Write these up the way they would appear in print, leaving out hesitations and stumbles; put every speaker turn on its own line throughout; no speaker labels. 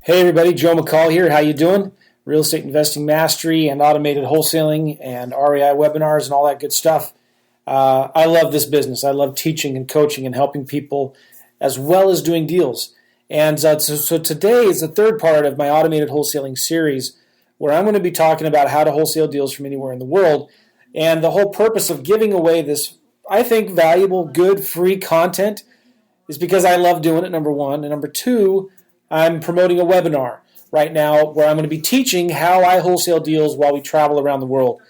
Hey everybody, Joe McCall here. How you doing? Real estate investing mastery and automated wholesaling and REI webinars and all that good stuff. I love this business. I love teaching and coaching and helping people as well as doing deals. And so today is the third part of my automated wholesaling series where I'm going to be talking about how to wholesale deals from anywhere in the world. And the whole purpose of giving away this, I think, valuable, good, free content is because I love doing it, number one. And number two, I'm promoting a webinar right now where I'm going to be teaching how I wholesale deals while we travel around the world.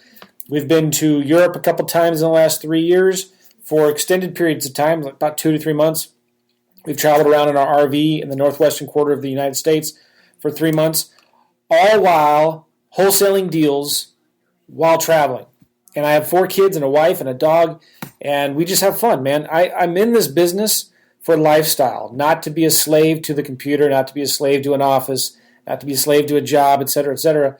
We've been to Europe a couple times in the last 3 years for extended periods of time, like about 2 to 3 months. We've traveled around in our RV in the northwestern quarter of the United States for 3 months, all while wholesaling deals while traveling. And I have 4 kids and a wife and a dog, and we just have fun, man. I'm in this business for lifestyle, not to be a slave to the computer, not to be a slave to an office, not to be a slave to a job, et cetera, et cetera.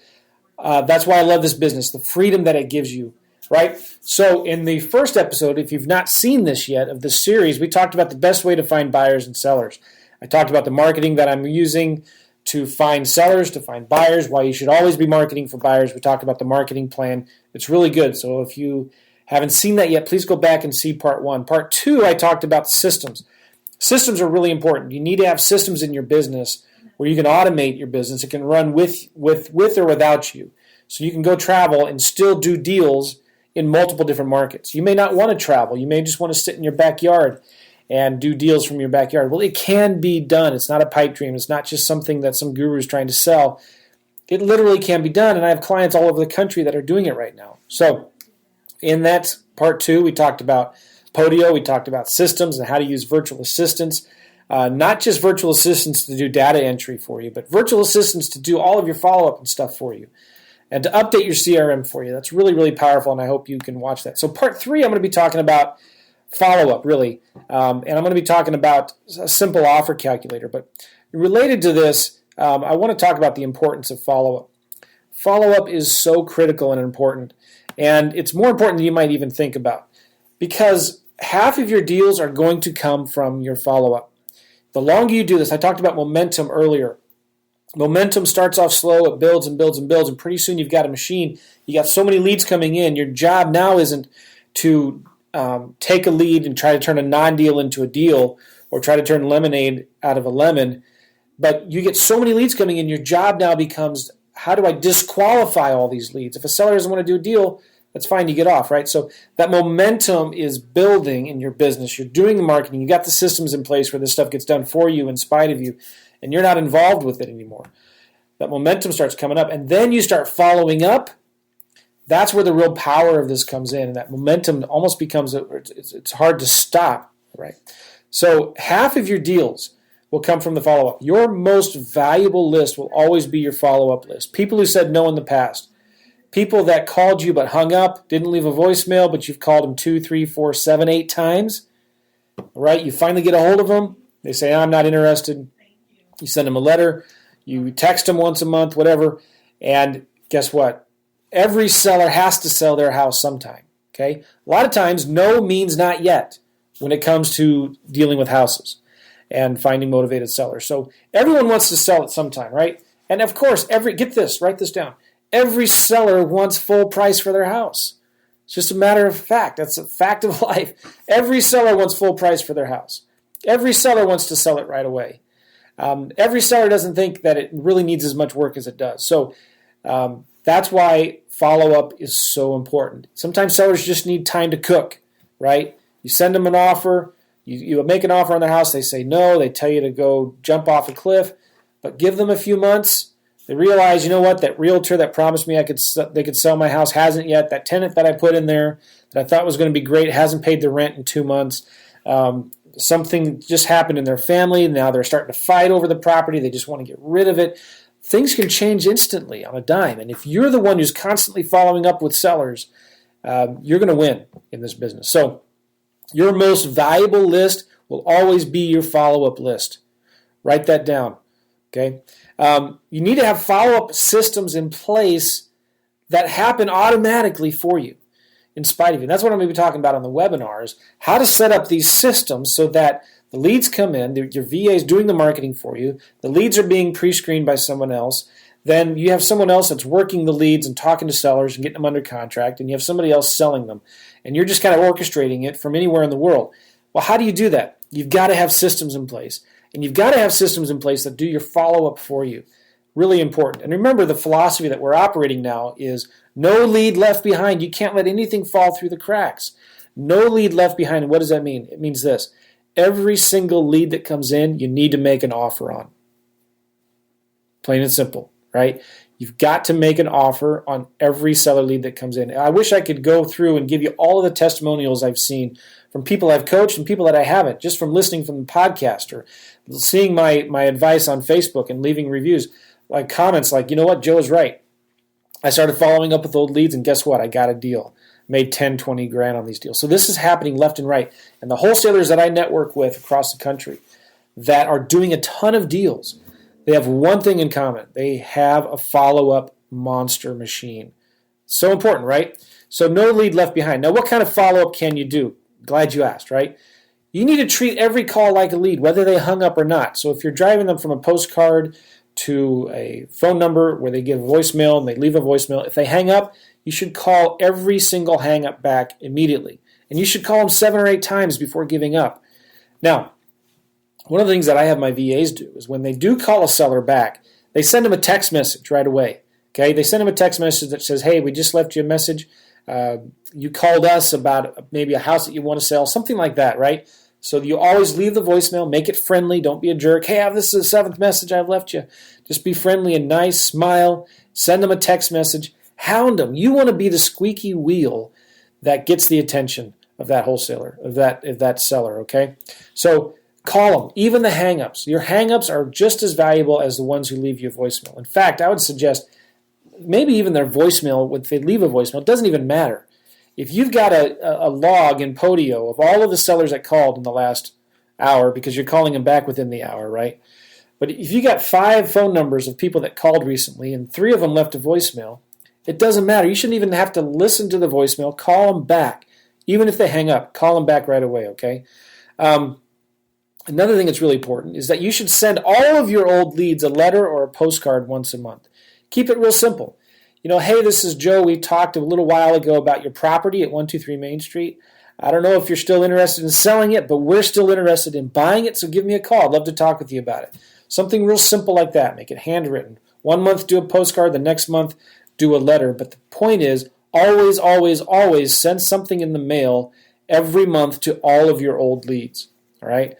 That's why I love this business, the freedom that it gives you, right? So in the first episode, if you've not seen this yet of this series, we talked about the best way to find buyers and sellers. I talked about the marketing that I'm using to find sellers, to find buyers, why you should always be marketing for buyers. We talked about the marketing plan. It's really good. So if you haven't seen that yet, please go back and see part 1. Part 2, I talked about systems. Systems are really important. You need to have systems in your business where you can automate your business. It can run with or without you. So you can go travel and still do deals in multiple different markets. You may not want to travel. You may just want to sit in your backyard and do deals from your backyard. Well, it can be done. It's not a pipe dream. It's not just something that some guru is trying to sell. It literally can be done, and I have clients all over the country that are doing it right now. So in that part 2, we talked about Podio, we talked about systems and how to use virtual assistants. Not just virtual assistants to do data entry for you, but virtual assistants to do all of your follow-up and stuff for you and to update your CRM for you. That's really, really powerful, and I hope you can watch that. So part 3, I'm going to be talking about follow-up, really, and I'm going to be talking about a simple offer calculator. But related to this, I want to talk about the importance of follow-up. Follow-up is so critical and important, and it's more important than you might even think about because half of your deals are going to come from your follow-up. The longer you do this, I talked about momentum earlier. Momentum starts off slow, it builds and builds and builds, and pretty soon you've got a machine. You got so many leads coming in. Your job now isn't to take a lead and try to turn a non-deal into a deal or try to turn lemonade out of a lemon, but you get so many leads coming in, your job now becomes, how do I disqualify all these leads? If a seller doesn't want to do a deal, that's fine, you get off, right? So that momentum is building in your business. You're doing the marketing. You got the systems in place where this stuff gets done for you in spite of you, and you're not involved with it anymore. That momentum starts coming up, and then you start following up. That's where the real power of this comes in, and that momentum almost becomes, it's hard to stop, right? So half of your deals will come from the follow-up. Your most valuable list will always be your follow-up list. People who said no in the past. People that called you but hung up, didn't leave a voicemail, but you've called them 2, 3, 4, 7, 8 times. Right? You finally get a hold of them. They say, I'm not interested. You send them a letter. You text them once a month, whatever. And guess what? Every seller has to sell their house sometime. Okay? A lot of times, no means not yet when it comes to dealing with houses and finding motivated sellers. So everyone wants to sell it sometime, right? And of course, get this, write this down. Every seller wants full price for their house. It's just a matter of fact. That's a fact of life. Every seller wants full price for their house. Every seller wants to sell it right away. Every seller doesn't think that it really needs as much work as it does. So that's why follow-up is so important. Sometimes sellers just need time to cook, right? You send them an offer. You make an offer on their house. They say no. They tell you to go jump off a cliff. But give them a few months. They realize, you know what, that realtor that promised me they could sell my house hasn't yet. That tenant that I put in there that I thought was going to be great hasn't paid the rent in 2 months. Something just happened in their family. Now they're starting to fight over the property. They just want to get rid of it. Things can change instantly on a dime. And if you're the one who's constantly following up with sellers, you're going to win in this business. So your most valuable list will always be your follow-up list. Write that down, okay? You need to have follow-up systems in place that happen automatically for you in spite of you. And that's what I'm going to be talking about on the webinars, how to set up these systems so that The leads come in, your VA is doing the marketing for you, the leads are being pre-screened by someone else, then you have someone else that's working the leads and talking to sellers and getting them under contract, and you have somebody else selling them, and you're just kind of orchestrating it from anywhere in the world. Well, how do you do that? You've got to have systems in place, and you've got to have systems in place that do your follow-up for you. Really important. And remember, the philosophy that we're operating now is no lead left behind. You can't let anything fall through the cracks. No lead left behind. And what does that mean? It means this. Every single lead that comes in, you need to make an offer on. Plain and simple, right? You've got to make an offer on every seller lead that comes in. I wish I could go through and give you all of the testimonials I've seen from people I've coached and people that I haven't, just from listening from the podcast or seeing my advice on Facebook and leaving reviews. Like comments like, you know what, Joe is right. I started following up with old leads, and guess what? I got a deal. Made 10, 20 grand on these deals. So this is happening left and right. And the wholesalers that I network with across the country that are doing a ton of deals, they have one thing in common. They have a follow-up monster machine. So important, right? So no lead left behind. Now, what kind of follow-up can you do? Glad you asked, right? You need to treat every call like a lead, whether they hung up or not. So if you're driving them from a postcard to a phone number where they give voicemail and they leave a voicemail, if they hang up, you should call every single hang up back immediately. And you should call them 7 or 8 times before giving up. Now, one of the things that I have my VAs do is when they do call a seller back, they send them a text message right away. Okay, they send them a text message that says, hey, we just left you a message. You called us about maybe a house that you want to sell, something like that, right? So you always leave the voicemail, make it friendly, don't be a jerk. Hey, this is the 7th message I've left you. Just be friendly and nice, smile, send them a text message, hound them. You want to be the squeaky wheel that gets the attention of that wholesaler, of that seller, okay? So call them, even the hang-ups. Your hang-ups are just as valuable as the ones who leave you a voicemail. In fact, I would suggest maybe even their voicemail, if they leave a voicemail, it doesn't even matter. If you've got a log in Podio of all of the sellers that called in the last hour, because you're calling them back within the hour, right? But if you got 5 phone numbers of people that called recently and 3 of them left a voicemail, it doesn't matter. You shouldn't even have to listen to the voicemail. Call them back. Even if they hang up, call them back right away, okay? Another thing that's really important is that you should send all of your old leads a letter or a postcard once a month. Keep it real simple. You know, hey, this is Joe. We talked a little while ago about your property at 123 Main Street. I don't know if you're still interested in selling it, but we're still interested in buying it, so give me a call. I'd love to talk with you about it. Something real simple like that. Make it handwritten. 1 month, do a postcard. The next month, do a letter. But the point is, always, always, always send something in the mail every month to all of your old leads. All right?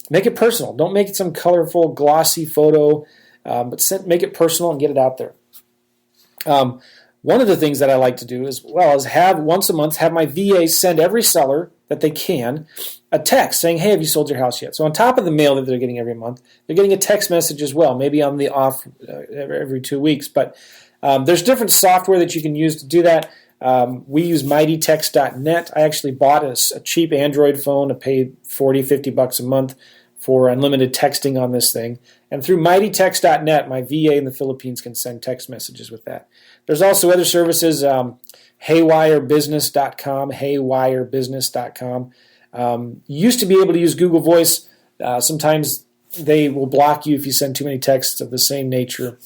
Make it personal. Don't make it some colorful, glossy photo, but make it personal and get it out there. One of the things that I like to do is have once a month, have my VA send every seller that they can a text saying, hey, have you sold your house yet? So on top of the mail that they're getting every month, they're getting a text message as well, maybe on the off every 2 weeks. But there's different software that you can use to do that. We use mightytext.net. I actually bought a cheap Android phone. I paid $40, $50 a month for unlimited texting on this thing. And through mightytext.net, my VA in the Philippines can send text messages with that. There's also other services, haywirebusiness.com, haywirebusiness.com. You used to be able to use Google Voice. Sometimes they will block you if you send too many texts of the same nature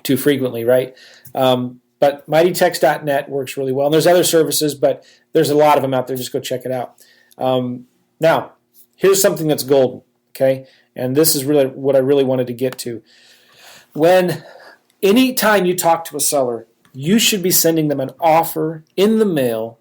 too frequently, right? But mightytext.net works really well. And there's other services, but there's a lot of them out there. Just go check it out. Now, here's something that's golden, okay? And this is really what I really wanted to get to. Any time you talk to a seller, you should be sending them an offer in the mail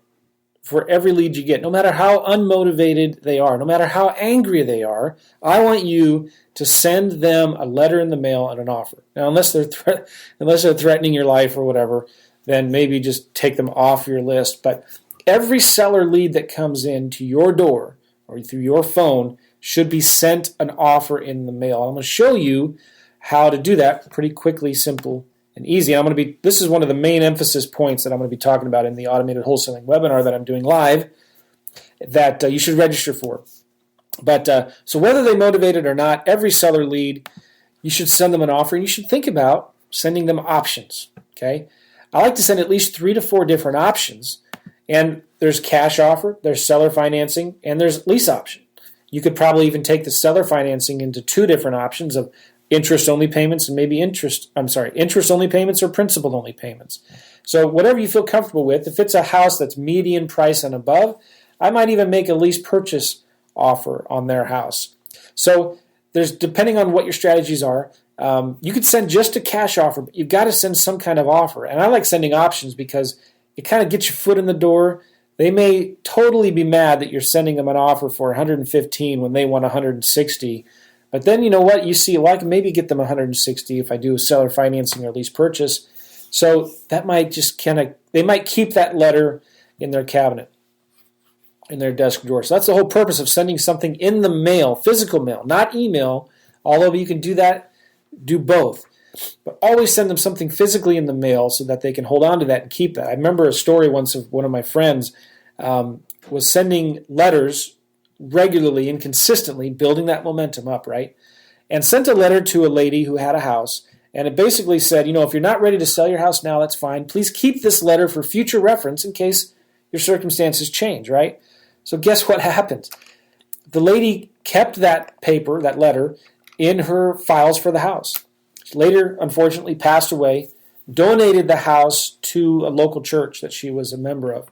for every lead you get, no matter how unmotivated they are, no matter how angry they are. I want you to send them a letter in the mail and an offer. Now, unless they're threatening your life or whatever, then maybe just take them off your list. But every seller lead that comes in to your door or through your phone should be sent an offer in the mail. I'm going to show you how to do that pretty quickly, simple, and easy. This is one of the main emphasis points that I'm going to be talking about in the automated wholesaling webinar that I'm doing live that you should register for. But so whether they motivated or not, every seller lead, you should send them an offer, and you should think about sending them options. Okay, I like to send at least 3 to 4 different options, and there's cash offer, there's seller financing, and there's lease option. You could probably even take the seller financing into two different options of interest-only payments and maybe interest-only payments or principal-only payments. So whatever you feel comfortable with. If it's a house that's median price and above, I might even make a lease purchase offer on their house. So there's, depending on what your strategies are, you could send just a cash offer, but you've got to send some kind of offer. And I like sending options because it kind of gets your foot in the door. They may totally be mad that you're sending them an offer for 115 when they want 160. But then you know what? You see, well, I can maybe get them 160 if I do a seller financing or lease purchase. So that might just they might keep that letter in their cabinet, in their desk drawer. So that's the whole purpose of sending something in the mail, physical mail, not email. Although you can do both. But always send them something physically in the mail so that they can hold on to that and keep that. I remember a story once of one of my friends was sending letters regularly and consistently, building that momentum up, right? And sent a letter to a lady who had a house, and it basically said, if you're not ready to sell your house now, that's fine. Please keep this letter for future reference in case your circumstances change, right? So guess what happened? The lady kept that paper, that letter, in her files for the house. She later, unfortunately, passed away, donated the house to a local church that she was a member of.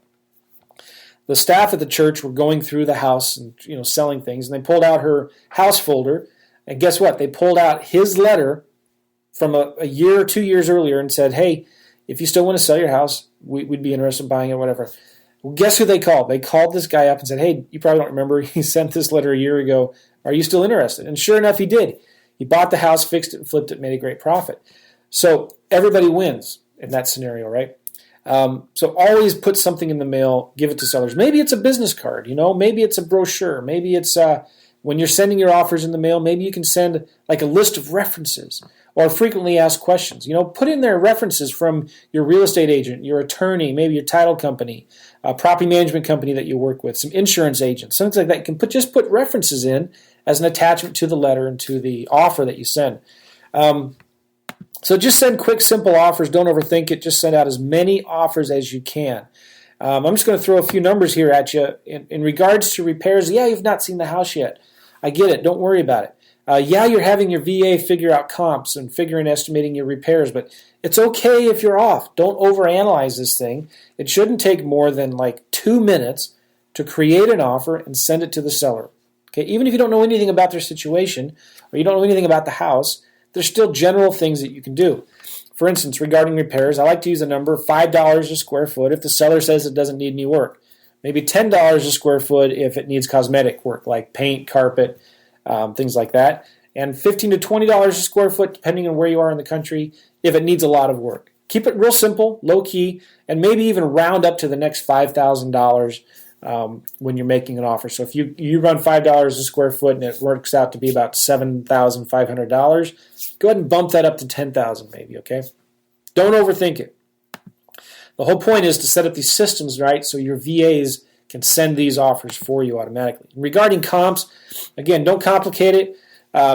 The staff at the church were going through the house and selling things, and they pulled out her house folder, and guess what? They pulled out his letter from a year or 2 years earlier and said, hey, if you still want to sell your house, we'd be interested in buying it, whatever. Well, guess who they called? They called this guy up and said, hey, you probably don't remember, he sent this letter a year ago. Are you still interested? And sure enough, he did. He bought the house, fixed it, and flipped it, made a great profit. So everybody wins in that scenario, right? So always put something in the mail, give it to sellers. Maybe it's a business card, maybe it's a brochure. Maybe it's when you're sending your offers in the mail, maybe you can send like a list of references or frequently asked questions. Put in there references from your real estate agent, your attorney, maybe your title company, a property management company that you work with, some insurance agents, something like that. You can just put references in as an attachment to the letter and to the offer that you send. So just send quick, simple offers. Don't overthink it. Just send out as many offers as you can. I'm just going to throw a few numbers here at you. In regards to repairs, you've not seen the house yet. I get it. Don't worry about it. You're having your VA figure out comps and estimating your repairs, but it's okay if you're off. Don't overanalyze this thing. It shouldn't take more than like 2 minutes to create an offer and send it to the seller. Okay, even if you don't know anything about their situation or you don't know anything about the house, there's still general things that you can do. For instance, regarding repairs, I like to use a number of $5 a square foot if the seller says it doesn't need any work. Maybe $10 a square foot if it needs cosmetic work like paint, carpet, things like that. And $15 to $20 a square foot, depending on where you are in the country, if it needs a lot of work. Keep it real simple, low key, and maybe even round up to the next $5,000 when you're making an offer. So if you run $5 a square foot and it works out to be about $7,500, go ahead and bump that up to $10,000 maybe, okay? Don't overthink it. The whole point is to set up these systems, right, so your VAs can send these offers for you automatically. Regarding comps, again, don't complicate it.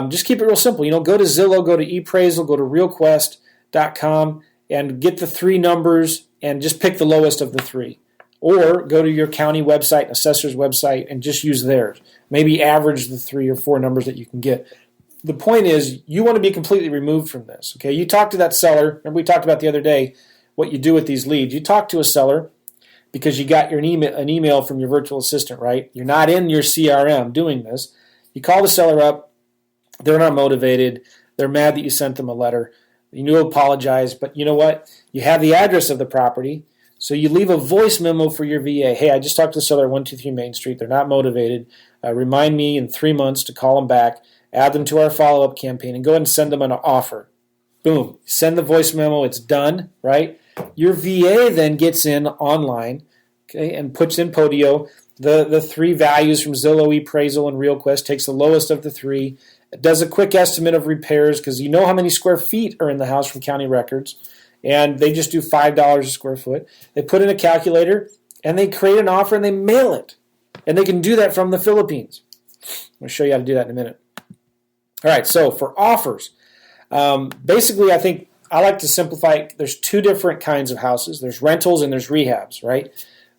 Just keep it real simple. Go to Zillow, go to ePraisal, go to realquest.com, and get the three numbers and just pick the lowest of the three. Or go to your county website, assessor's website, and just use theirs. Maybe average the 3 or 4 numbers that you can get. The point is, you want to be completely removed from this. Okay, you talk to that seller, and we talked about the other day what you do with these leads. You talk to a seller because you got an email from your virtual assistant, right? You're not in your CRM doing this. You call the seller up. They're not motivated. They're mad that you sent them a letter. You apologize, but you know what? You have the address of the property. So you leave a voice memo for your VA. Hey, I just talked to the seller at 123 Main Street. They're not motivated. Remind me in 3 months to call them back, add them to our follow-up campaign, and go ahead and send them an offer. Boom. Send the voice memo. It's done, right? Your VA then gets in online, okay, and puts in Podio the 3 values from Zillow, ePraisal, and RealQuest, takes the lowest of the 3, does a quick estimate of repairs because you know how many square feet are in the house from county records, and they just do $5 a square foot. They put in a calculator, and they create an offer, and they mail it. And they can do that from the Philippines. I'm going to show you how to do that in a minute. All right, so for offers, basically I think I like to simplify it. There's 2 different kinds of houses. There's rentals and there's rehabs, right?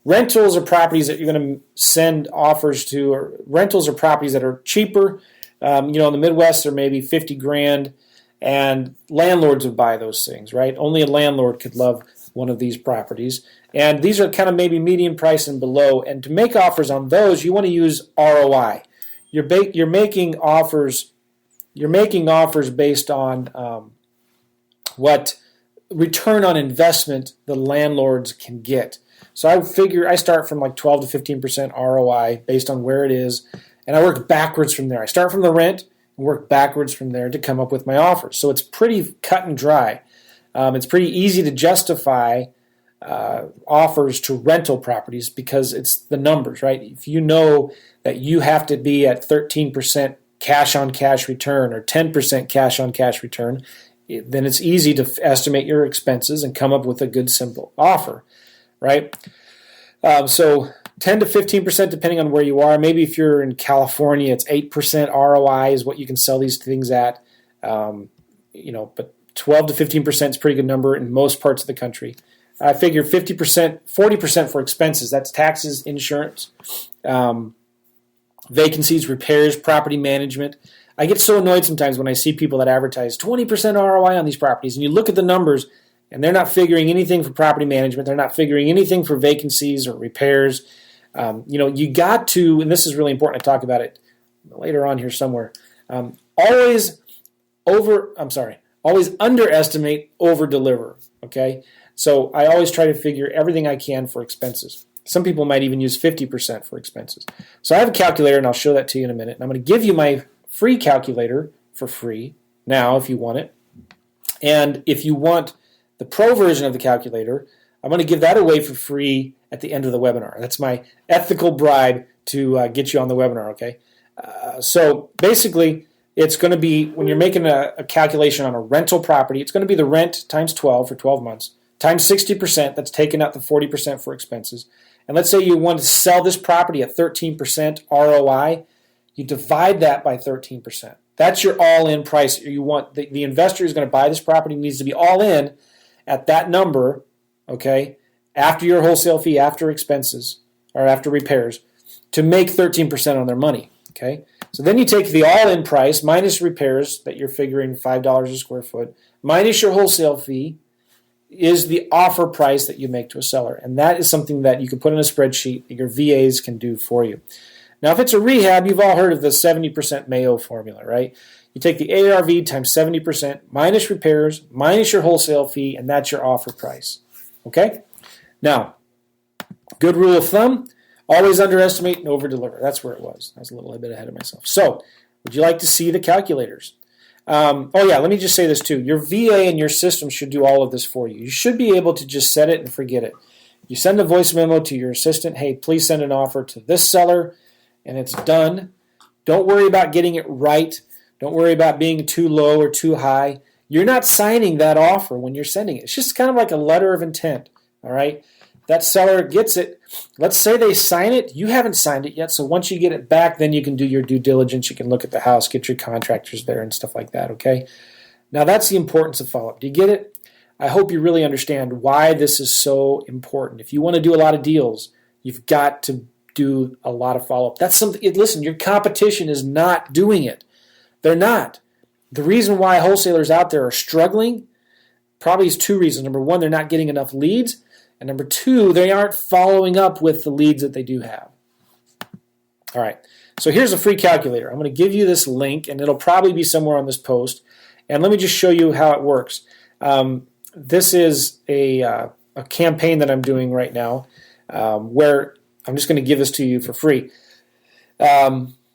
Rentals are properties that you're going to send offers to, or rentals are properties that are cheaper. In the Midwest, they're maybe 50 grand, and landlords would buy those things, right? Only a landlord could love one of these properties. And these are kind of maybe median price and below. And to make offers on those, you want to use ROI. You're making offers based on what return on investment the landlords can get. So I start from like 12 to 15% ROI based on where it is, and I work backwards from there. I start from the rent and work backwards from there to come up with my offers. So it's pretty cut and dry. It's pretty easy to justify offers to rental properties because it's the numbers, right? If you know that you have to be at 13% cash-on-cash return or 10% cash-on-cash return, then it's easy to estimate your expenses and come up with a good, simple offer, right? So 10 to 15% depending on where you are. Maybe if you're in California, it's 8% ROI is what you can sell these things at. But 12 to 15% is a pretty good number in most parts of the country. I figure 50%, 40% for expenses. That's taxes, insurance, vacancies, repairs, property management. I get so annoyed sometimes when I see people that advertise 20% ROI on these properties, and you look at the numbers, and they're not figuring anything for property management. They're not figuring anything for vacancies or repairs. You got to, and this is really important, I talk about it later on here somewhere, always underestimate, over-deliver, okay? So I always try to figure everything I can for expenses. Some people might even use 50% for expenses. So I have a calculator, and I'll show that to you in a minute. And I'm going to give you my free calculator for free now if you want it. And if you want the pro version of the calculator, I'm going to give that away for free at the end of the webinar. That's my ethical bribe to get you on the webinar, okay? So basically, it's going to be, when you're making a calculation on a rental property, it's going to be the rent times 12 for 12 months, times 60%, that's taking out the 40% for expenses. And let's say you want to sell this property at 13% ROI, you divide that by 13%. That's your all-in price. You want the investor who's going to buy this property needs to be all in at that number, okay, after your wholesale fee, after expenses, or after repairs, to make 13% on their money, okay? So then you take the all-in price minus repairs that you're figuring $5 a square foot, minus your wholesale fee, is the offer price that you make to a seller. And that is something that you can put in a spreadsheet that your VAs can do for you. Now, if it's a rehab, you've all heard of the 70% Mayo formula, right? You take the ARV times 70% minus repairs, minus your wholesale fee, and that's your offer price. Okay? Now, good rule of thumb, always underestimate and over-deliver. That's where it was. I was a little bit ahead of myself. So, would you like to see the calculators? Let me just say this too. Your VA and your system should do all of this for you. You should be able to just set it and forget it. You send a voice memo to your assistant, hey, please send an offer to this seller, and it's done. Don't worry about getting it right. Don't worry about being too low or too high. You're not signing that offer when you're sending it. It's just kind of like a letter of intent, all right? That seller gets it. Let's say they sign it. You haven't signed it yet, so once you get it back, then you can do your due diligence. You can look at the house, get your contractors there and stuff like that, okay? Now, that's the importance of follow-up. Do you get it? I hope you really understand why this is so important. If you want to do a lot of deals, you've got to do a lot of follow-up. That's something. Listen, your competition is not doing it. They're not. The reason why wholesalers out there are struggling probably is two reasons. Number one, they're not getting enough leads. And number two, they aren't following up with the leads that they do have. All right, so here's a free calculator. I'm going to give you this link, and it'll probably be somewhere on this post. And let me just show you how it works. This is a campaign that I'm doing right now where I'm just going to give this to you for free.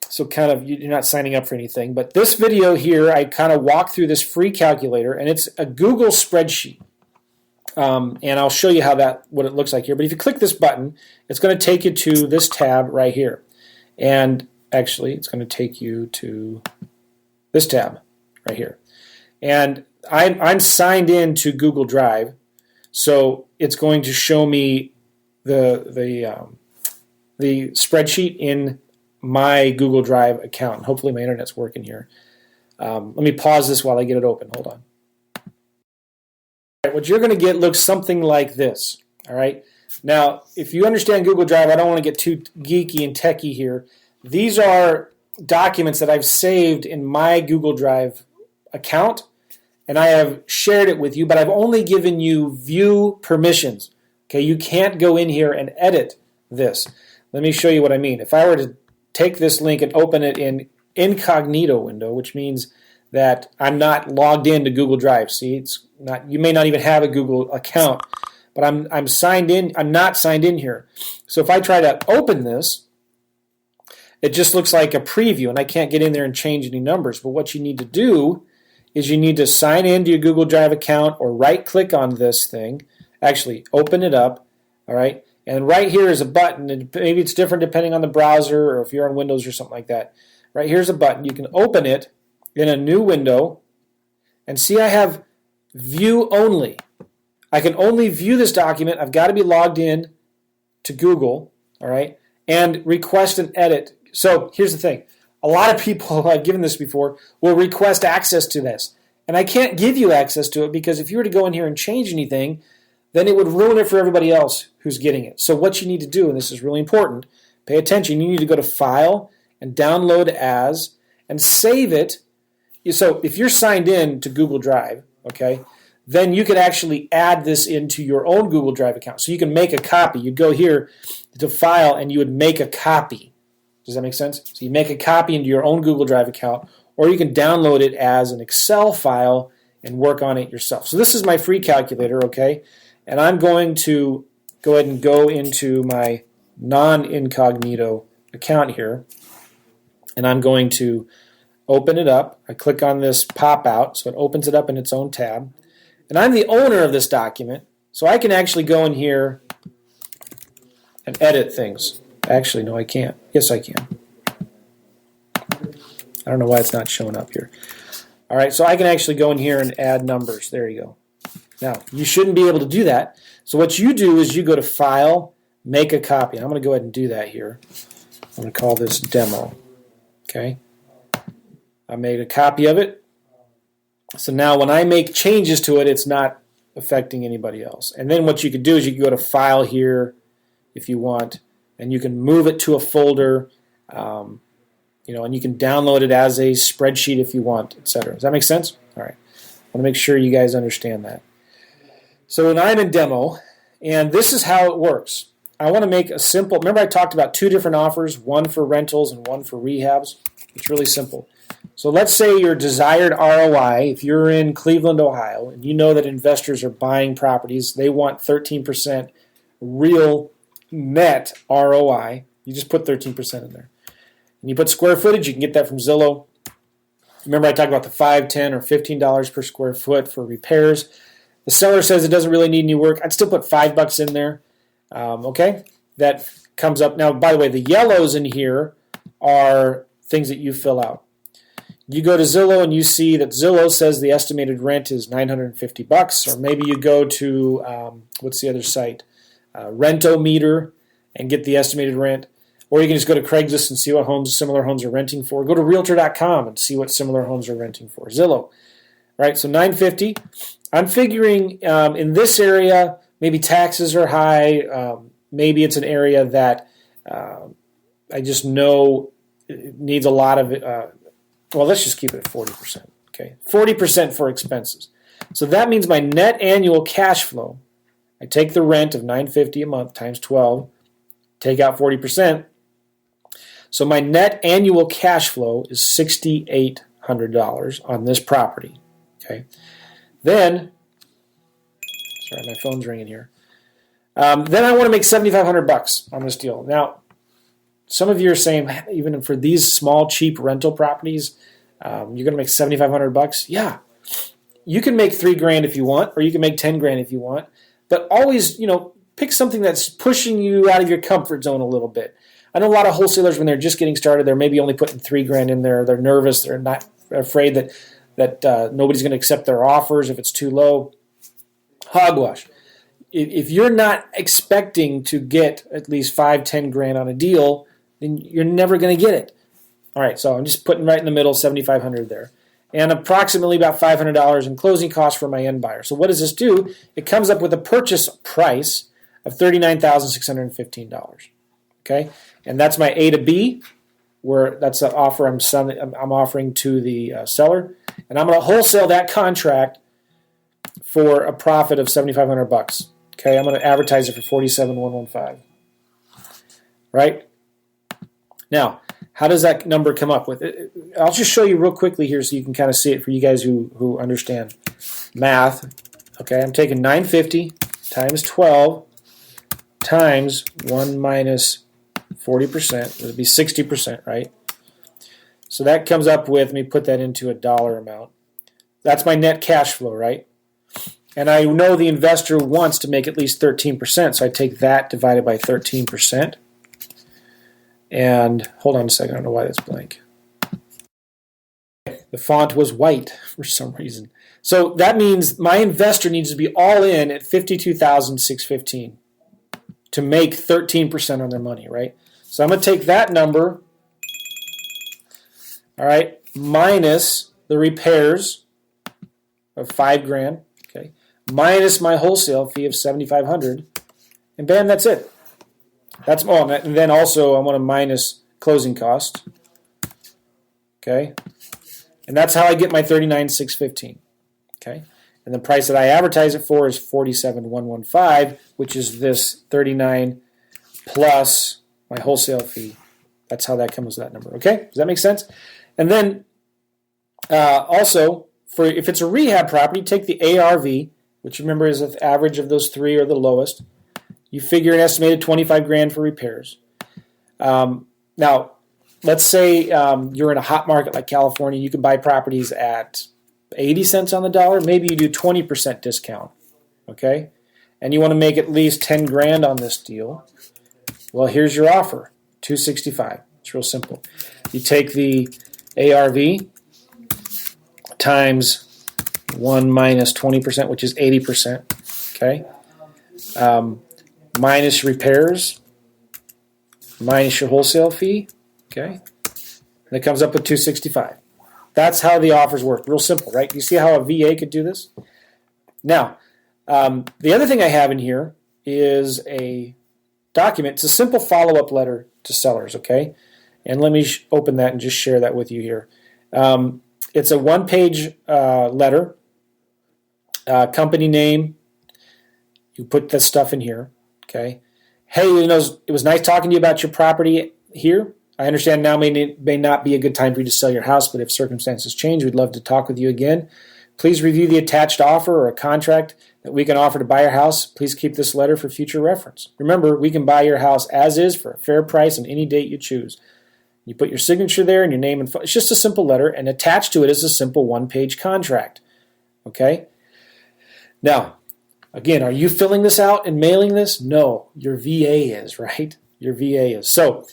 So kind of, you're not signing up for anything. But this video here, I kind of walk through this free calculator, and it's a Google spreadsheet. And I'll show you what it looks like here. But if you click this button, it's going to take you to this tab right here. And actually, it's going to take you to this tab right here. And I'm signed in to Google Drive, so it's going to show me the spreadsheet in my Google Drive account. Hopefully, my internet's working here. Let me pause this while I get it open. Hold on. What you're going to get looks something like this, all right? Now, if you understand Google Drive, I don't want to get too geeky and techie here. These are documents that I've saved in my Google Drive account, and I have shared it with you, but I've only given you view permissions. Okay, you can't go in here and edit this. Let me show you what I mean. If I were to take this link and open it in incognito window, which means that I'm not logged into Google Drive. See, it's not. You may not even have a Google account, but I'm signed in. I'm not signed in here. So if I try to open this, it just looks like a preview, and I can't get in there and change any numbers. But what you need to do is you need to sign into your Google Drive account or right-click on this thing. Actually, open it up, all right? And right here is a button, and maybe it's different depending on the browser or if you're on Windows or something like that. Right here's a button. You can open it in a new window, and see I have view only. I can only view this document. I've got to be logged in to Google, all right, and request an edit. So here's the thing. A lot of people, I've given this before, will request access to this. And I can't give you access to it because if you were to go in here and change anything, then it would ruin it for everybody else who's getting it. So what you need to do, and this is really important, pay attention. You need to go to File and Download As and save it. So if you're signed in to Google Drive, okay, then you could actually add this into your own Google Drive account. So you can make a copy. You'd go here to File and you would make a copy. Does that make sense? So you make a copy into your own Google Drive account, or you can download it as an Excel file and work on it yourself. So this is my free calculator, okay? And I'm going to go ahead and go into my non-incognito account here, and I'm going to open it up. I click on this pop-out, so it opens it up in its own tab. And I'm the owner of this document, so I can actually go in here and edit things. Actually, no, I can't. Yes, I can. I don't know why it's not showing up here. All right, so I can actually go in here and add numbers. There you go. Now, you shouldn't be able to do that. So what you do is you go to File, Make a Copy. I'm going to go ahead and do that here. I'm going to call this Demo. Okay. I made a copy of it. So now when I make changes to it, it's not affecting anybody else. And then what you could do is you can go to File here if you want, and you can move it to a folder, and you can download it as a spreadsheet if you want, etc. Does that make sense? All right. I want to make sure you guys understand that. So when I'm in demo, and this is how it works. I want to make a simple, remember I talked about two different offers, one for rentals and one for rehabs? It's really simple. So let's say your desired ROI, if you're in Cleveland, Ohio, and you know that investors are buying properties, they want 13% real net ROI. You just put 13% in there. And you put square footage, you can get that from Zillow. Remember I talked about the $5, $10, or $15 per square foot for repairs. The seller says it doesn't really need any work. I'd still put $5 in there. Okay? That comes up. Now, by the way, the yellows in here are things that you fill out. You go to Zillow and you see that Zillow says the estimated rent is $950, or maybe you go to, what's the other site? Rentometer and get the estimated rent. Or you can just go to Craigslist and see what similar homes are renting for. Go to Realtor.com and see what similar homes are renting for. Zillow, right? So $950. I'm figuring in this area, maybe taxes are high. Maybe it's an area that I just know it needs a lot of. Well, let's just keep it at 40%. Okay, 40% for expenses. So that means my net annual cash flow. I take the rent of $950 a month times 12, take out 40%. So my net annual cash flow is $6,800 on this property. Okay. Then, sorry, my phone's ringing here. Then I want to make $7,500 on this deal. Now, some of you are saying, even for these small, cheap rental properties, you're going to make $7,500. Yeah, you can make $3,000 if you want, or you can make $10,000 if you want. But always, pick something that's pushing you out of your comfort zone a little bit. I know a lot of wholesalers, when they're just getting started, they're maybe only putting $3,000 in there. They're nervous. They're not afraid that nobody's going to accept their offers if it's too low. Hogwash. If you're not expecting to get at least $5,000, $10,000 on a deal, then you're never going to get it. All right, so I'm just putting right in the middle, $7,500 there. And approximately about $500 in closing costs for my end buyer. So what does this do? It comes up with a purchase price of $39,615. Okay, and that's my A to B, where that's the offer I'm offering to the seller, and I'm going to wholesale that contract for a profit of $7,500. Okay, I'm going to advertise it for $47,115. Right? Now, how does that number come up with it? I'll just show you real quickly here so you can kind of see it for you guys who understand math. Okay, I'm taking 950 times 12 times 1 minus 40%. It would be 60%, right? So that comes up with, let me put that into a dollar amount. That's my net cash flow, right? And I know the investor wants to make at least 13%, so I take that divided by 13%. And hold on a second, I don't know why that's blank. The font was white for some reason. So that means my investor needs to be all in at $52,615 to make 13% on their money, right? So I'm going to take that number, all right, minus the repairs of $5,000, okay, minus my wholesale fee of $7,500, and bam, that's it. That's all. And then also I want to minus closing costs, okay, and that's how I get my $39,615, okay. And the price that I advertise it for is $47,115, which is this $39 plus my wholesale fee. That's how that comes to that number. Okay, does that make sense? And then also, for if it's a rehab property, take the ARV, which remember is the average of those three or the lowest. You figure an estimated $25,000 for repairs. Now, let's say you're in a hot market like California. You can buy properties at 80 cents on the dollar. Maybe you do 20% discount, okay? And you want to make at least $10,000 on this deal. Well, here's your offer, $265. It's real simple. You take the ARV times 1 minus 20%, which is 80%, okay? Minus repairs, minus your wholesale fee, okay? And it comes up with $265. That's how the offers work. Real simple, right? You see how a VA could do this? Now, the other thing I have in here is a document. It's a simple follow-up letter to sellers, okay? And let me open that and just share that with you here. It's a one-page letter, company name. You put this stuff in here, okay? Hey, it was nice talking to you about your property here. I understand now may not be a good time for you to sell your house, but if circumstances change, we'd love to talk with you again. Please review the attached offer or a contract that we can offer to buy your house. Please keep this letter for future reference. Remember, we can buy your house as is for a fair price on any date you choose. You put your signature there and your name and phone. It's just a simple letter, and attached to it is a simple one-page contract. Okay? Now, again, are you filling this out and mailing this? No, your VA is, right? Your VA is. So,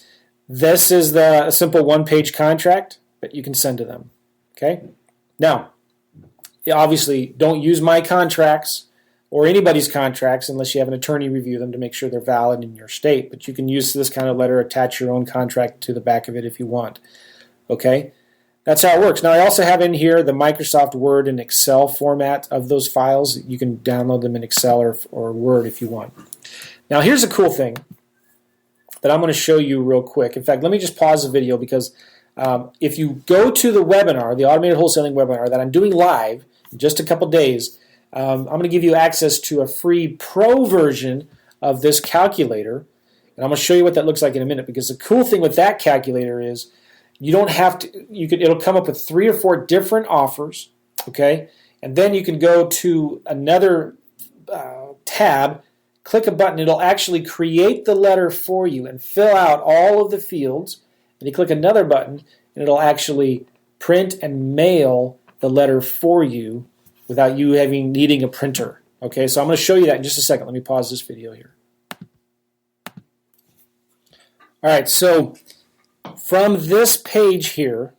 this is the simple one-page contract that you can send to them. Okay? Now, obviously, don't use my contracts or anybody's contracts unless you have an attorney review them to make sure they're valid in your state. But you can use this kind of letter, attach your own contract to the back of it if you want. Okay? That's how it works. Now, I also have in here the Microsoft Word and Excel format of those files. You can download them in Excel or Word if you want. Now, here's a cool thing that I'm going to show you real quick. In fact, let me just pause the video because if you go to the webinar, the Automated Wholesaling webinar that I'm doing live in just a couple days, I'm going to give you access to a free pro version of this calculator. And I'm going to show you what that looks like in a minute, because the cool thing with that calculator is you don't have to, it'll come up with 3 or 4 different offers, okay? And then you can go to another tab, click a button, it'll actually create the letter for you and fill out all of the fields. And you click another button, and it'll actually print and mail the letter for you without you needing a printer. Okay, so I'm going to show you that in just a second. Let me pause this video here. All right, so from this page here,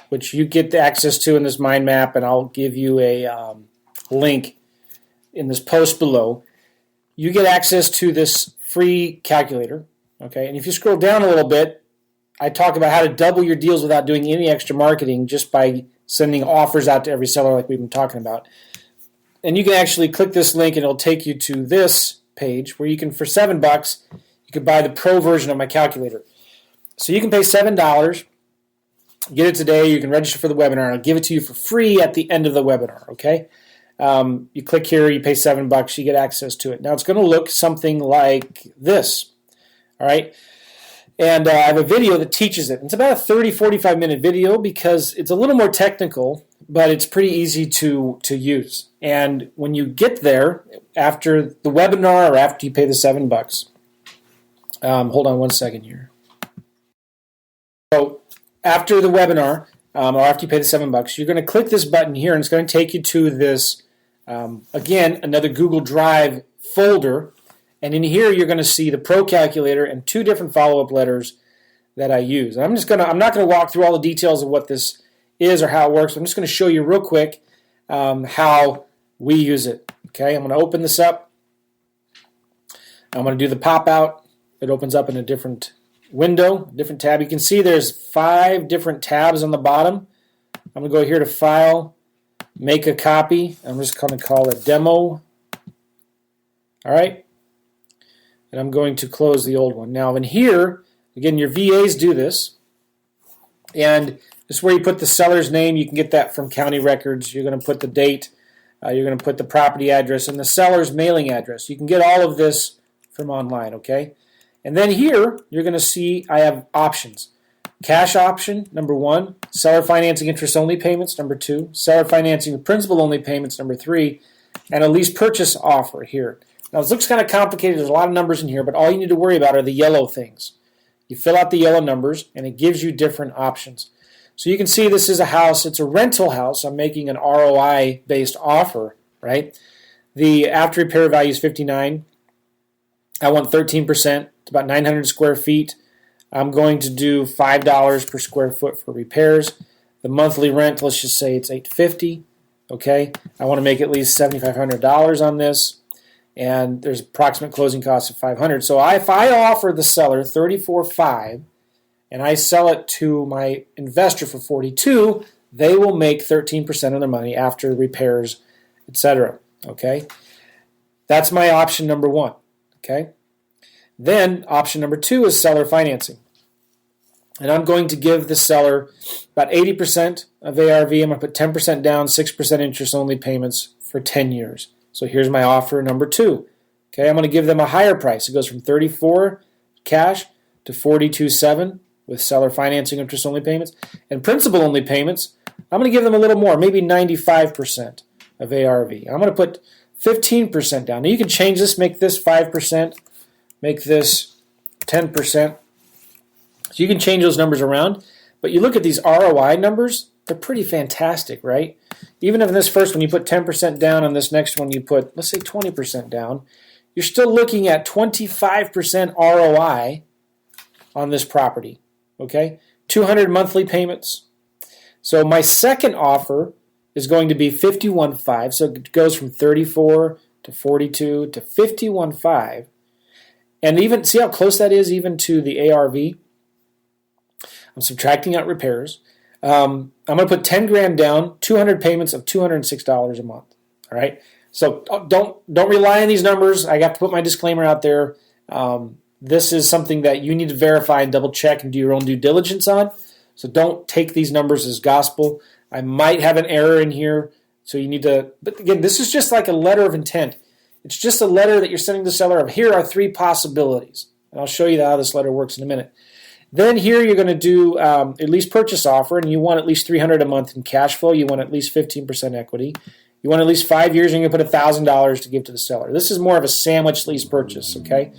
which you get access to in this mind map, and I'll give you a link in this post below, you get access to this free calculator. Okay, and if you scroll down a little bit, I talk about how to double your deals without doing any extra marketing just by sending offers out to every seller like we've been talking about. And you can actually click this link and it'll take you to this page where you can, for $7, you can buy the pro version of my calculator. So you can pay $7, get it today, you can register for the webinar, and I'll give it to you for free at the end of the webinar, okay? You click here, you pay $7, you get access to it. Now it's going to look something like this, all right? And I have a video that teaches it. It's about a 30, 45-minute video because it's a little more technical, but it's pretty easy to use. And when you get there, after the webinar or after you pay the $7, hold on one second here. So after the webinar, or after you pay the $7, you're going to click this button here, and it's going to take you to this, again, another Google Drive folder. And in here, you're going to see the Pro Calculator and 2 different follow-up letters that I use. And I'm not going to walk through all the details of what this is or how it works. I'm just going to show you real quick how we use it. Okay, I'm going to open this up. I'm going to do the pop-out. It opens up in a different window, different tab. You can see there's 5 different tabs on the bottom. I'm going to go here to File, Make a Copy. I'm just going to call it Demo. All right. And I'm going to close the old one. Now in here, again, your VAs do this. And this is where you put the seller's name. You can get that from county records. You're going to put the date. You're going to put the property address and the seller's mailing address. You can get all of this from online, okay? And then here, you're going to see I have options. Cash option, number 1. Seller financing interest-only payments, number 2. Seller financing with principal-only payments, number 3. And a lease purchase offer here. Now, this looks kind of complicated. There's a lot of numbers in here, but all you need to worry about are the yellow things. You fill out the yellow numbers, and it gives you different options. So you can see this is a house. It's a rental house. I'm making an ROI-based offer, right? The after repair value is $59. I want 13%. It's about 900 square feet. I'm going to do $5 per square foot for repairs. The monthly rent, let's just say it's $850. Okay, I want to make at least $7,500 on this. And there's approximate closing costs of $500. So if I offer the seller $34,500 and I sell it to my investor for $42,000, they will make 13% of their money after repairs, etc. Okay, that's my option number 1. Okay, then option number 2 is seller financing, and I'm going to give the seller about 80% of ARV. I'm going to put 10% down, 6% interest-only payments for 10 years. So here's my offer number 2. Okay, I'm going to give them a higher price. It goes from $34,000 cash to $42,700 with seller financing interest-only payments. And principal-only payments, I'm going to give them a little more, maybe 95% of ARV. I'm going to put 15% down. Now you can change this, make this 5%, make this 10%. So you can change those numbers around. But you look at these ROI numbers, they're pretty fantastic, right? Even if in this first one you put 10% down, on this next one you put, let's say 20% down, you're still looking at 25% ROI on this property, okay? 200 monthly payments. So my second offer is going to be $51,500, so it goes from $34,000 to $42,000 to $51,500. And even, see how close that is even to the ARV? I'm subtracting out repairs. I'm going to put $10,000 down, 200 payments of $206 a month. All right. So don't rely on these numbers. I have to put my disclaimer out there. This is something that you need to verify and double check and do your own due diligence on. So don't take these numbers as gospel. I might have an error in here, so you need to. But again, this is just like a letter of intent. It's just a letter that you're sending the seller of, here are 3 possibilities. And I'll show you how this letter works in a minute. Then here you're going to do at least purchase offer, and you want at least $300 a month in cash flow. You want at least 15% equity. You want at least 5 years, and you're going to put $1,000 to give to the seller. This is more of a sandwich lease purchase, okay?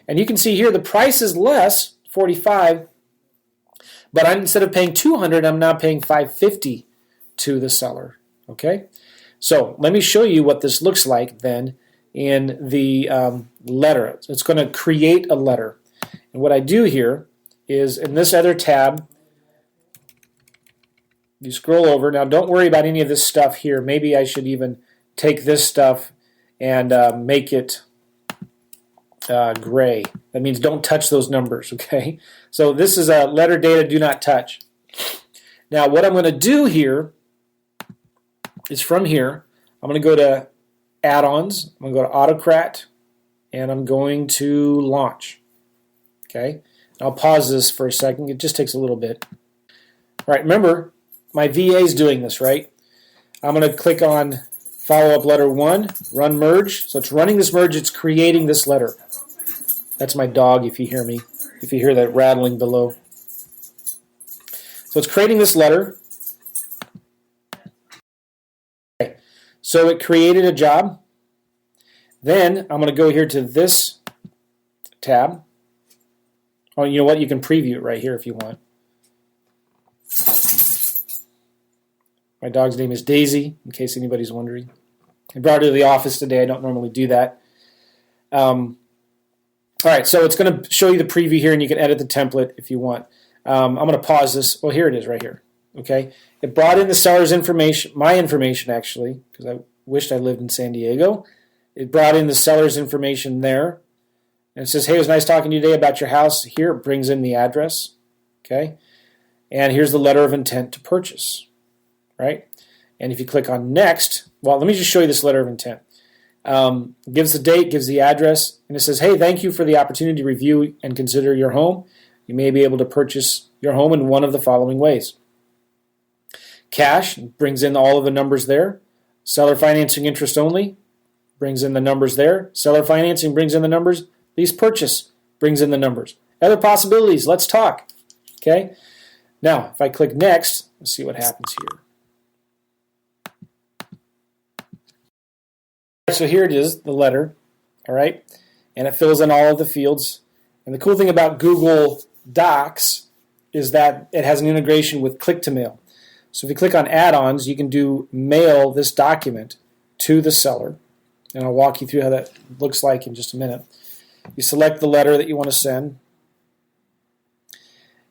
And you can see here the price is less, $45,000, but instead of paying $200, I'm now paying $550 to the seller, okay? So let me show you what this looks like then in the letter. It's going to create a letter. And what I do here is in this other tab, you scroll over. Now don't worry about any of this stuff here. Maybe I should even take this stuff and make it gray. That means don't touch those numbers, okay? So this is a letter data do not touch. Now what I'm going to do here is from here, I'm going to go to add-ons. I'm going to go to Autocrat, and I'm going to launch. Okay, I'll pause this for a second. It just takes a little bit. All right, remember, my VA is doing this, right? I'm going to click on follow-up letter 1, run merge. So it's running this merge. It's creating this letter. That's my dog, if you hear me, if you hear that rattling below. So it's creating this letter. Okay. So it created a job. Then I'm going to go here to this tab. Oh, you know what? You can preview it right here if you want. My dog's name is Daisy, in case anybody's wondering. I brought her to the office today. I don't normally do that. All right, so it's going to show you the preview here, and you can edit the template if you want. I'm going to pause this. Well, here it is right here. Okay, it brought in the seller's information, my information actually, because I wished I lived in San Diego. It brought in the seller's information there. And it says, hey, it was nice talking to you today about your house. Here it brings in the address. Okay, and here's the letter of intent to purchase. Right? And if you click on next, well, let me just show you this letter of intent. Gives the date, gives the address, and it says, hey, thank you for the opportunity to review and consider your home. You may be able to purchase your home in one of the following ways. Cash brings in all of the numbers there. Seller financing interest only brings in the numbers there. Seller financing brings in the numbers. Lease purchase brings in the numbers. Other possibilities, let's talk. Okay? Now, if I click next, let's see what happens here. So here it is, the letter, all right? And it fills in all of the fields. And the cool thing about Google Docs is that it has an integration with click-to-mail. So if you click on add-ons, you can mail this document to the seller. And I'll walk you through how that looks like in just a minute. You select the letter that you want to send.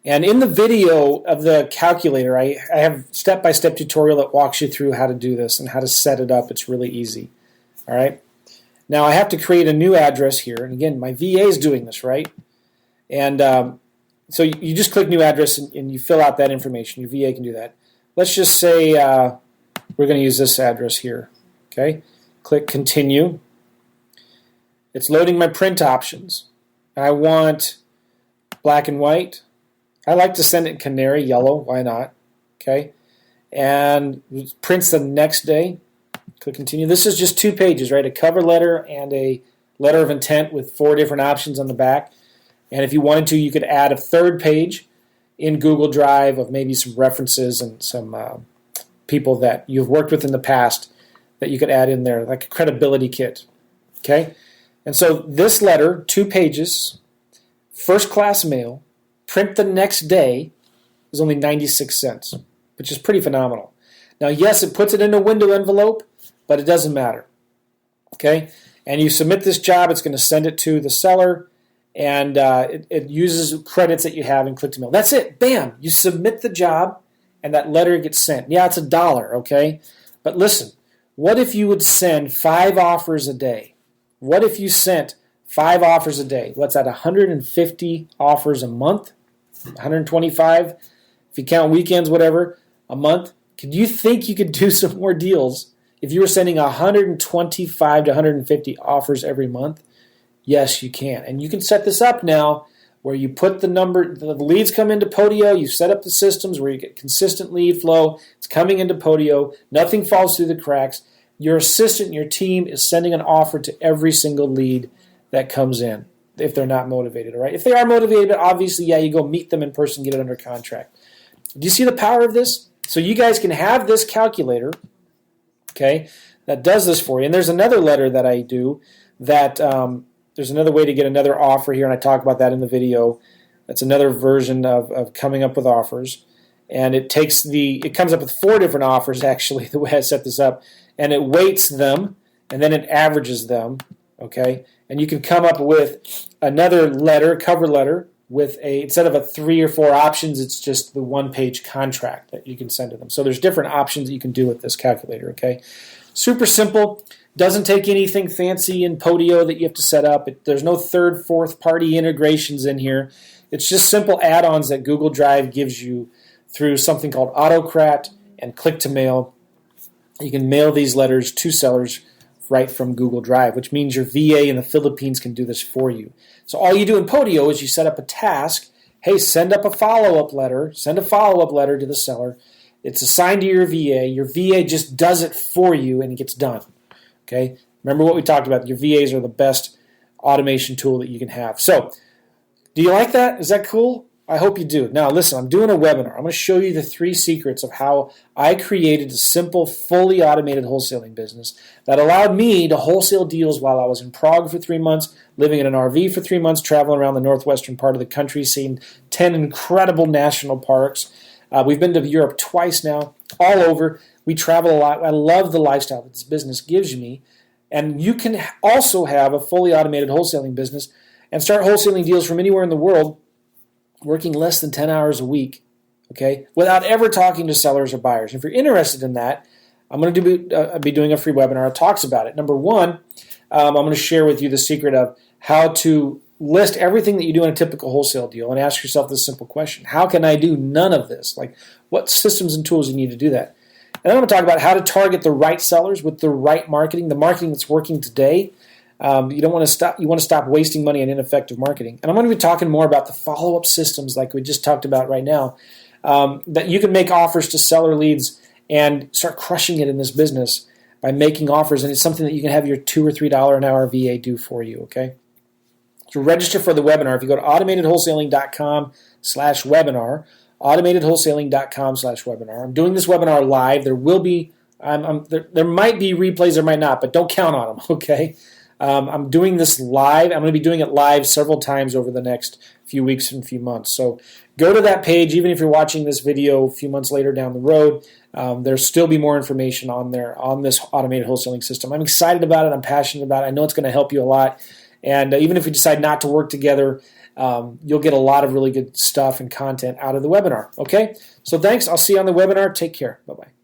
And in the video of the calculator, I have step-by-step tutorial that walks you through how to do this and how to set it up. It's really easy. All right. Now I have to create a new address here, and again, my VA is doing this, right? And so you just click new address and you fill out that information. Your VA can do that. Let's just say we're going to use this address here. Okay. Click continue. It's loading my print options. I want black and white. I like to send it canary yellow. Why not? Okay. And it prints the next day. Click continue. This is just 2 pages, right? A cover letter and a letter of intent with 4 different options on the back. And if you wanted to, you could add a 3rd page in Google Drive of maybe some references and some people that you've worked with in the past that you could add in there, like a credibility kit. Okay? And so this letter, 2 pages, first class mail, print the next day, is only 96 cents, which is pretty phenomenal. Now, yes, it puts it in a window envelope, but it doesn't matter, okay? And you submit this job, it's going to send it to the seller, and it uses credits that you have in Click-to-Mail. That's it. Bam! You submit the job, and that letter gets sent. Yeah, it's $1, okay? But listen, what if you would send 5 offers a day? What if you sent 5 offers a day? What's that, 150 offers a month? 125? If you count weekends, whatever, a month? Could you think you could do some more deals if you were sending 125 to 150 offers every month? Yes, you can. And you can set this up now where you put the leads come into Podio, you set up the systems where you get consistent lead flow, it's coming into Podio, nothing falls through the cracks. Your assistant, your team is sending an offer to every single lead that comes in if they're not motivated, all right? If they are motivated, obviously, yeah, you go meet them in person, get it under contract. Do you see the power of this? So you guys can have this calculator, okay, that does this for you. And there's another letter that I do that there's another way to get another offer here, and I talk about that in the video. That's another version of coming up with offers. And it comes up with 4 different offers, actually, the way I set this up. And it weights them, and then it averages them, okay? And you can come up with another letter, cover letter, with instead of a 3 or 4 options, it's just the 1-page contract that you can send to them. So there's different options that you can do with this calculator, okay? Super simple. Doesn't take anything fancy in Podio that you have to set up. There's no 3rd, 4th party integrations in here. It's just simple add-ons that Google Drive gives you through something called Autocrat and Click-to-Mail. You can mail these letters to sellers right from Google Drive, which means your VA in the Philippines can do this for you. So all you do in Podio is you set up a task. Hey, send up a follow-up letter. Send a follow-up letter to the seller. It's assigned to your VA. Your VA just does it for you, and it gets done. Okay? Remember what we talked about. Your VAs are the best automation tool that you can have. So, do you like that? Is that cool? I hope you do. Now, listen, I'm doing a webinar. I'm going to show you the 3 secrets of how I created a simple, fully automated wholesaling business that allowed me to wholesale deals while I was in Prague for 3 months, living in an RV for 3 months, traveling around the northwestern part of the country, seeing 10 incredible national parks. We've been to Europe twice now, all over. We travel a lot. I love the lifestyle that this business gives me. And you can also have a fully automated wholesaling business and start wholesaling deals from anywhere in the world, working less than 10 hours a week, okay, without ever talking to sellers or buyers. If you're interested in that, I'm going to be doing a free webinar that talks about it. Number 1, I'm going to share with you the secret of how to list everything that you do in a typical wholesale deal and ask yourself this simple question. How can I do none of this? Like, what systems and tools you need to do that? And I'm going to talk about how to target the right sellers with the right marketing, the marketing that's working today. You don't want to stop. You want to stop wasting money on ineffective marketing. And I'm going to be talking more about the follow-up systems, like we just talked about right now, that you can make offers to seller leads and start crushing it in this business by making offers. And it's something that you can have your $2 or $3 an hour VA do for you. Okay. To register for the webinar, if you go to automatedwholesaling.com/webinar, automatedwholesaling.com/webinar. I'm doing this webinar live. There will be, there might be replays, there might not, but don't count on them. Okay. I'm doing this live. I'm going to be doing it live several times over the next few weeks and few months. So go to that page, even if you're watching this video a few months later down the road. There'll still be more information on there on this automated wholesaling system. I'm excited about it. I'm passionate about it. I know it's going to help you a lot. And even if we decide not to work together, you'll get a lot of really good stuff and content out of the webinar. Okay? So thanks. I'll see you on the webinar. Take care. Bye-bye.